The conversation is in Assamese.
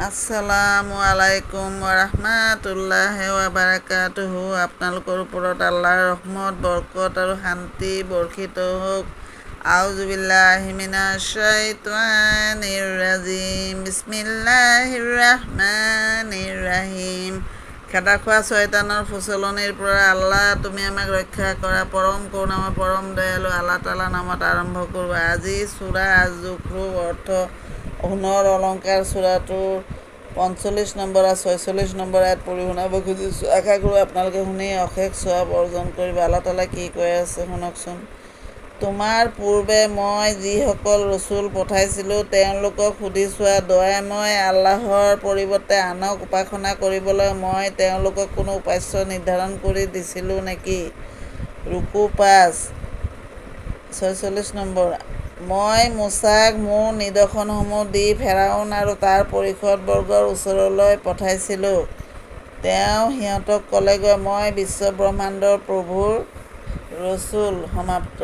আসসালামু আলাইকুম ওয়াৰাহমাতুল্লাহি ওয়াবাৰাকাতুহু। আপোনালোকৰ ওপৰত আল্লাহৰ ৰহমত, বৰকত আৰু শান্তি বৰ্ষিত হওক। আউযু বিল্লাহি মিনাশ শাইতানিৰ ৰাজিম। বিসমিল্লাহিৰ ৰাহমানিৰ ৰাহিম। খেদা খোৱা শয়তানৰ ফুচলনিৰ পৰা আল্লাহ তুমি আমাক ৰক্ষা কৰা। পৰম কৰুণাময়, পৰম দয়ালু আল্লাহ তাআলা নামত আৰম্ভ কৰোঁ। আজি সূৰা আজ-জুখৰুফ অৰ্থ সোণৰ অলংকাৰ সূৰাটোৰ 45 নম্বৰ আৰু 46 নম্বৰ আয়াত পঢ়ি শুনাব খুজিছোঁ। আশা কৰোঁ আপোনালোকে শুনি অশেষ সৱাব অৰ্জন কৰিব। আল্লাহ তাআলা কি কৈ আছে শুনকচোন। তোমাৰ পূৰ্বে মই যিসকল ৰচুল পঠাইছিলোঁ তেওঁলোকক সুধি চোৱা, দয়াময় আল্লাহৰ পৰিৱৰ্তে আনক উপাসনা কৰিবলৈ মই তেওঁলোকক কোনো উপাস্য নিৰ্ধাৰণ কৰি দিছিলোঁ নেকি? ৰুকু 5 46 নম্বৰ। মই মুছাক মোৰ নিদৰ্শনসমূহ দি ফেৰাউন আৰু তাৰ পৰিষদবৰ্গৰ ওচৰলৈ পঠাইছিলোঁ। তেওঁ সিহঁতক ক'লেগৈ, মই বিশ্বব্ৰহ্মাণ্ডৰ প্ৰভুৰ ৰচুল। সমাপ্ত।